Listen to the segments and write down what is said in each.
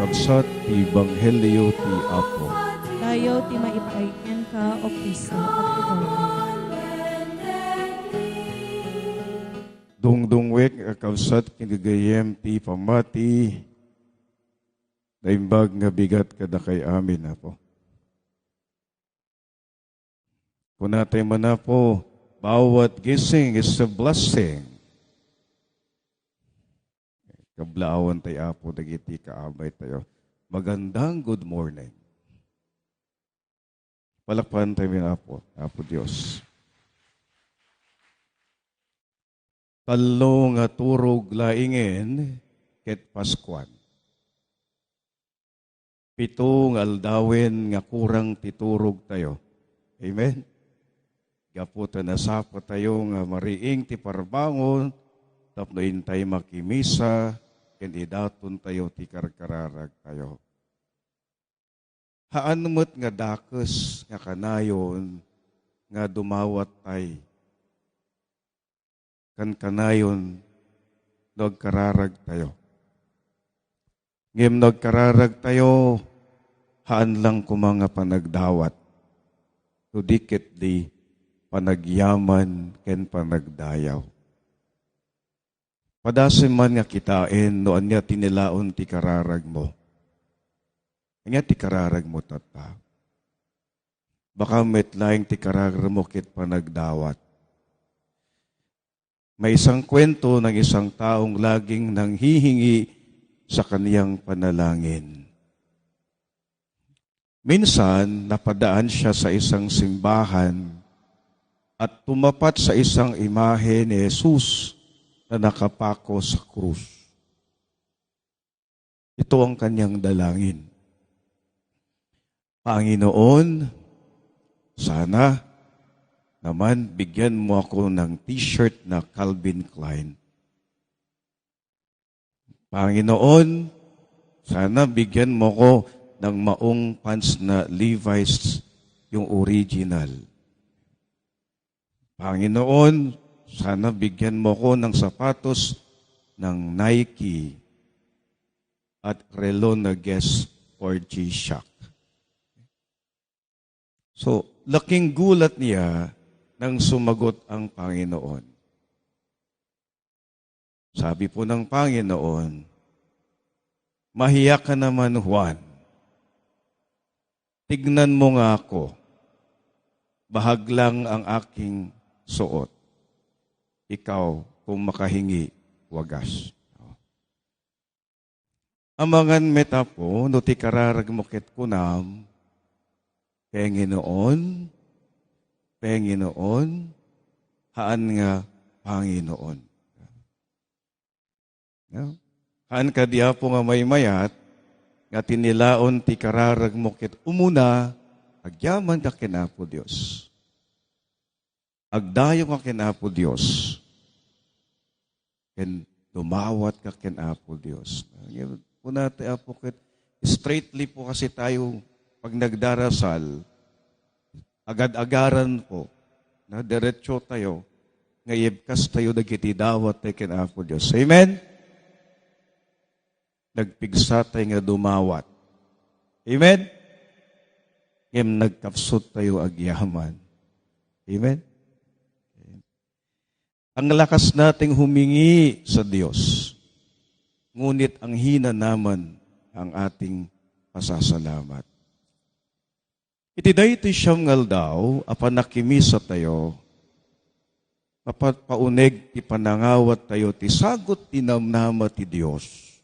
kabsat ti Ebanghelyo ti Apo. Tayo ti maipaaitan ka o Kristo at ikaw. Dungdungwek kabsat kinigayem ti pamati daimbag nga bigat kada kay amin Apo. Kunatay man Apo, bawat gising is a blessing. Kablaawan tayo Apo, dagiti kaabay tayo. Magandang good morning. Palakpan tayo min Apo, Apo Diyos. Talo nga turog laingen ket Paskuan. Pito nga aldawin nga kurang titurog tayo. Amen? Gaputa na sapa tayo nga mariing ti parbangon, tapnoin tayo makimisa, kandidaton tayo ti karkararag tayo. Haan mo't nga dakes nga kanayon nga dumawat tay. Kan kanayon nagkararag tayo. Ngem nagkararag tayo, haan lang kumanga panagdawat. Tudikit di panagyaman ken panagdayaw. Padasim man nga kitain, noan niya tinilaon ti kararag mo. Nga ti kararag mo tata. Baka metlaing ti kararag mo kit panagdawat. May isang kwento ng isang taong laging nanghihingi sa kaniyang panalangin. Minsan, napadaan siya sa isang simbahan at tumapat sa isang imahe ni Jesus na nakapako sa krus. Ito ang kanyang dalangin. Panginoon, sana naman bigyan mo ako ng t-shirt na Calvin Klein. Panginoon, sana bigyan mo ko ng maong pants na Levi's, yung original. Panginoon, sana bigyan mo ko ng sapatos ng Nike at relo na Guess or G-Shock. So, laking gulat niya nang sumagot ang Panginoon. Sabi po ng Panginoon, mahiya ka naman, Juan. Tignan mo nga ako. Bahag lang ang aking suot. Ikaw, kung makahingi, wagas. Amangan meta po, no ti kararag mo ket kunam, Panginoon, haan nga Panginoon. Haan ka diya po nga may mayat, nga tinilaon ti kararag mo ket umuna, agyaman ka kinapo Diyos. Agdayo ka kinapo Diyos. Ken dumawat ka kinapo Diyos. Una tayo po ket straightly po kasi tayo pag nagdarasal, agad-agaran po, na diretso tayo, ngayibkas tayo nagkitidawat tayo kinapo Diyos. Amen? Nagpigsa tayo nga dumawat. Amen? Ngem nagkapsot tayo agyaman. Amen? Ang lakas nating humingi sa Diyos, ngunit ang hina naman ang ating pasasalamat. Iti dayti siyam ngal daw, apan nakimisa tayo, apat pauneg ti panangawat tayo, ti sagot ti namnama ti Diyos.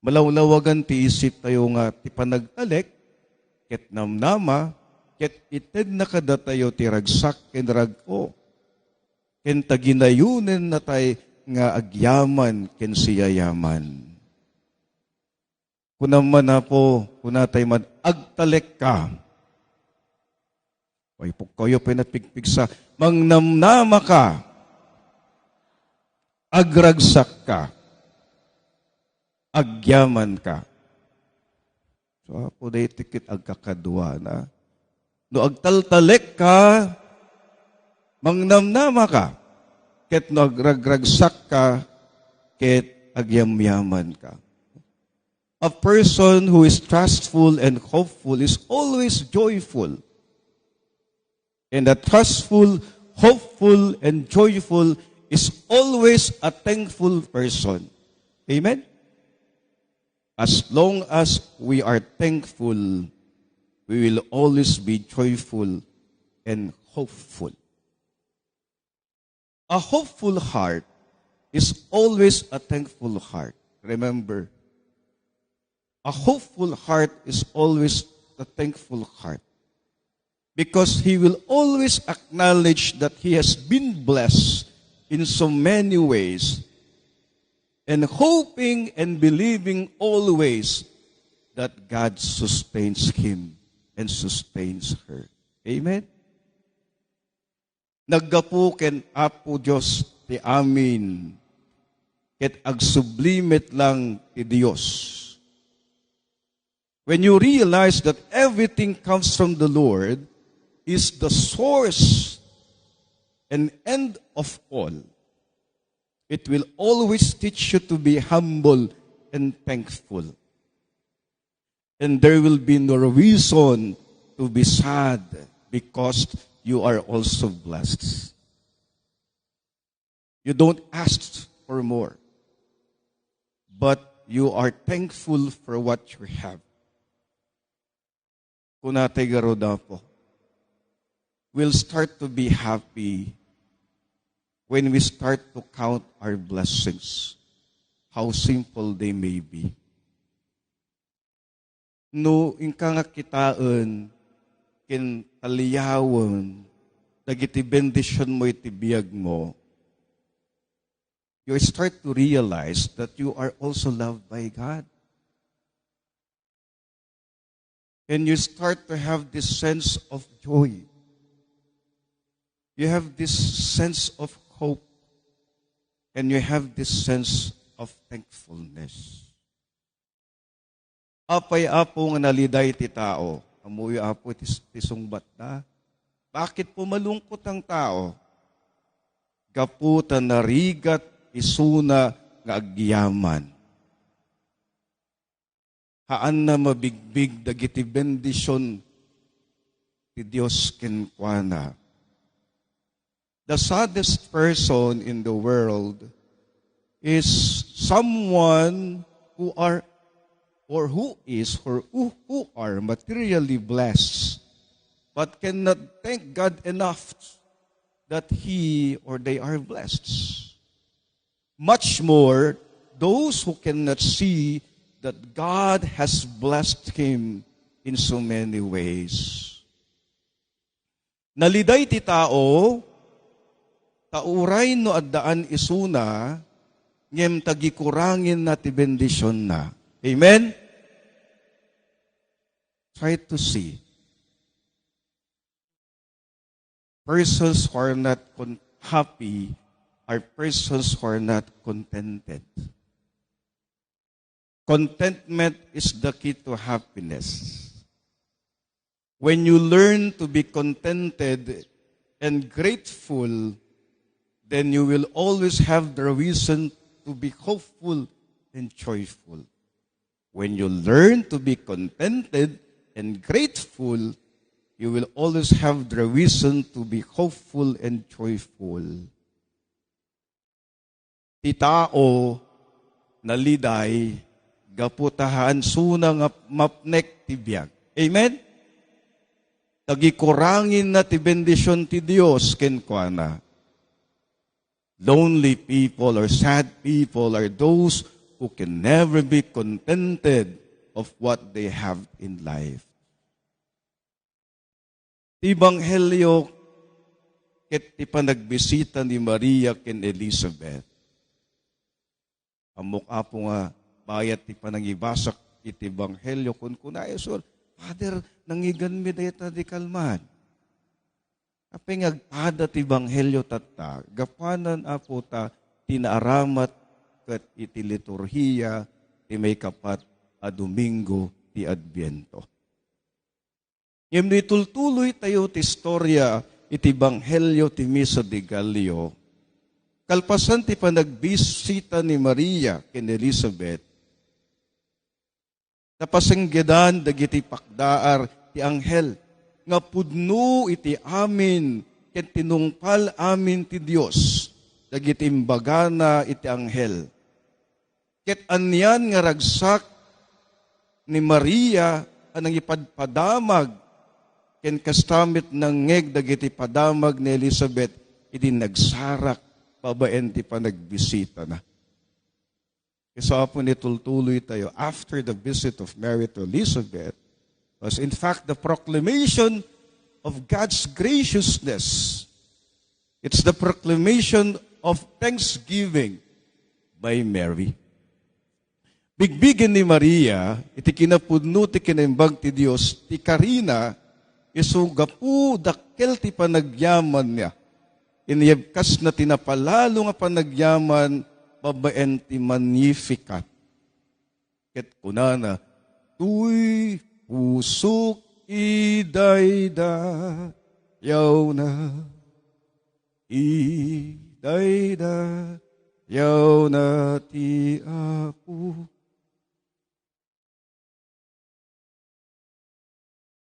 Malawlawagan ti isip tayo nga ti panagtalek, ket namnama, ket ited na kada tayo ti ragsak ken ragko. Ken taginayunen na tay nga agyaman ken siyayaman. Kunaman na po, kunatay man agtalek ka. Ay po kayo pinapigpig sa mangnamnama ka. Agragsak ka. Agyaman ka. So po day tikit agkakadwa na. No agtaltalek ka, mangnamnama ka. Ket no agragragsak ka, ket agyamyaman ka. A person who is trustful and hopeful is always joyful. And a trustful, hopeful, and joyful is always a thankful person. Amen? As long as we are thankful, we will always be joyful and hopeful. A hopeful heart is always a thankful heart. Remember, a hopeful heart is always a thankful heart. Because he will always acknowledge that he has been blessed in so many ways, and hoping and believing always that God sustains him and sustains her. Amen? Naggapu ken Apo Diyos ti amin, ket agsublimet lang ti Diyos. When you realize that everything comes from the Lord, is the source and end of all, it will always teach you to be humble and thankful. And there will be no reason to be sad because you are also blessed. You don't ask for more, but you are thankful for what you have. Kunatay garoda po. We'll start to be happy when we start to count our blessings, how simple they may be. No, inka nga kitaan, kin aliyawan, dagiti bendisyon mo itibiyag mo, you start to realize that you are also loved by God. And you start to have this sense of joy. You have this sense of hope, and you have this sense of thankfulness. Apay apo nga naliday ti tao, amuyo apo tisungbat na. Bakit po malungkot ang tao? Gaputan na rigat isuna nga agyaman. Haan na mabigbig dagiti bendisyon ti Dios kenkwana. The saddest person in the world is someone who are or who is or who are materially blessed but cannot thank God enough that he or they are blessed. Much more, those who cannot see that God has blessed him in so many ways. Naliday ti tao, tauray no addaan isuna, ngem tagikurangin na ti bendisyon na. Amen? Try to see. Persons who are not happy are persons who are not contented. Contentment is the key to happiness. When you learn to be contented and grateful, then you will always have the reason to be hopeful and joyful. When you learn to be contented and grateful, you will always have the reason to be hopeful and joyful. Ti tao naliday gaputahan suna nga mapnek ti biag. Amen? Tagikurangin na ti bendisyon ti Dios kenkwana. Lonely people or sad people are those who can never be contented of what they have in life. Ti Ebanghelyo ket ti panagbisita ni Maria ken Elizabeth. Amok apo nga bayat ti panangibasak iti Ebanghelyo kun kunayasol, Father, nangigan mi dayta di kalman. Apay ngagpada ti Ebanghelyo tata, gapanan apo ta tinaaramat ket iti liturhiya ti may kapat a Domingo ti Adbiento. Ngem nitultuloy tayo ti istorya iti Ebanghelyo ti Misa de Gallio. Kalpasan ti panagbisita ni Maria ken Elizabeth, Napasanggedan dagiti pakdaar ti anghel, nga pudno iti amin, ket tinungpal amin ti Dios, dagiti imbagana iti anghel. Ket anyan nga ragsak ni Maria anang ipadpadamag, ken kastamit ng ngeg dagiti padamag ni Elizabeth, iti nagsarak, babaen ti panagbisita na. Kaya po nitultuloy tayo, after the visit of Mary to Elizabeth, was in fact the proclamation of God's graciousness. It's the proclamation of thanksgiving by Mary. Bigbigin ni Maria, iti kinapudno ti kinaimbag ti Dios, ti karina, isugapu dakkel ti panagyaman niya. Iniyabkas na tinapalalo nga panagyaman, babaen ti Magnificat. Ket kunana, tuy pusok idayda, yaw na, idayda, yaw na ti Apo.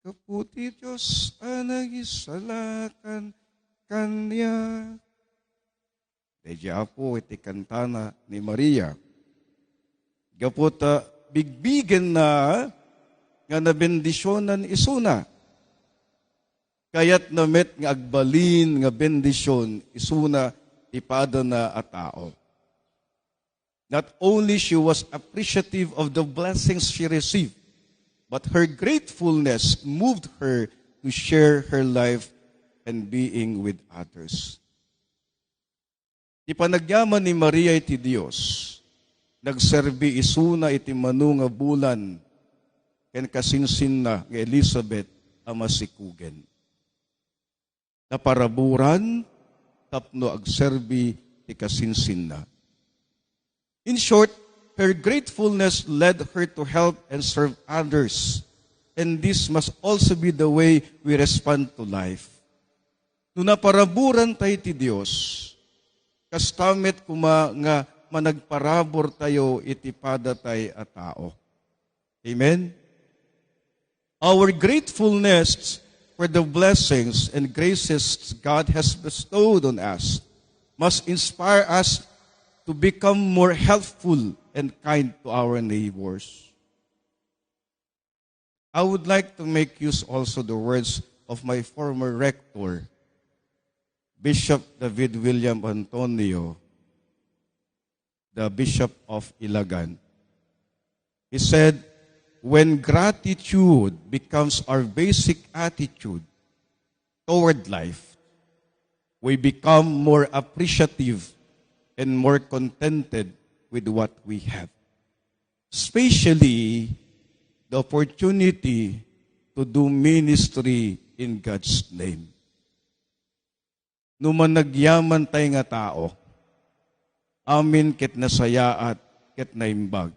Kaputi Diyos anang isalakan kanya. Medya po iti kantana ni Maria. Gaputa bigbigen na nga nabendisyonan isuna. Kayat namet nga agbalin nga bendisyon isuna ipada na a tao. Not only she was appreciative of the blessings she received, but her gratefulness moved her to share her life and being with others. Ipanagyaman ni Maria iti Dios, nagserbi isuna iti manu nga bulan, ken kasinsin na nga Elizabeth amasikugen. Naparaburan, tapno agserbi iti kasinsin na. In short, her gratefulness led her to help and serve others. And this must also be the way we respond to life. Nung naparaburan tayo ti Diyos, kastamit kuma nga managparabor tayo itipada tayo a tao. Amen? Our gratefulness for the blessings and graces God has bestowed on us must inspire us to become more helpful and kind to our neighbors. I would like to make use also the words of my former rector, Bishop David William Antonio, the Bishop of Ilagan. He said, when gratitude becomes our basic attitude toward life, we become more appreciative and more contented with what we have. Especially the opportunity to do ministry in God's name. Numan nagyaman tayo nga tao, amin ket nasayaat ket naimbag.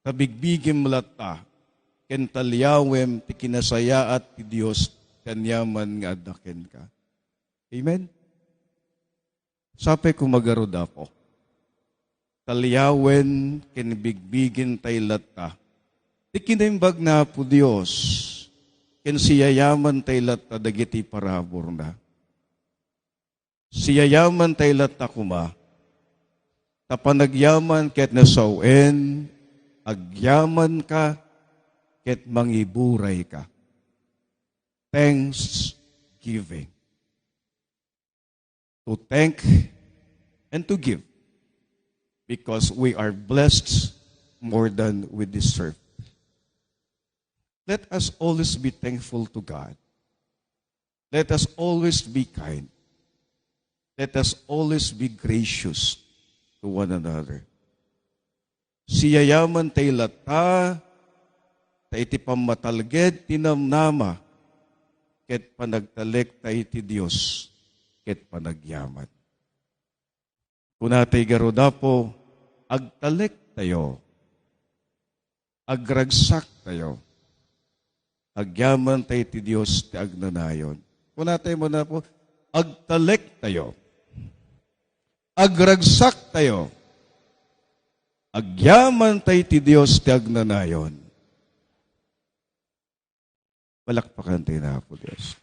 Kabigbigim mulata, ken talyawem ti kinasayaat ti Dios kanyaman nga adaken ka. Amen? Sapay kumagaruda po. Talyawen ken bigbigin tay lata. Ti kinaimbag na po Dios, ken siyayaman tay lata dagiti parabor na. Siyayaman tay lata kuma, tapanagyaman ket nasawen, agyaman ka, ket mangiburay ka. Thanksgiving. To thank and to give, because we are blessed more than we deserve. Let us always be thankful to God. Let us always be kind. Let us always be gracious to one another. Siyayaman tay lata, ta iti pamatalged tinamnama, ket panagtalek ta iti Dios, ket panagyaman. Kunatay garuda po, agtalek tayo, agragsak tayo, agyaman tayo ti Diyos ti agnanayon. Kunatay mo na po, agtalek tayo, agragsak tayo, agyaman tayo ti Diyos ti agnanayon. Palakpakan tayo na po, Diyos.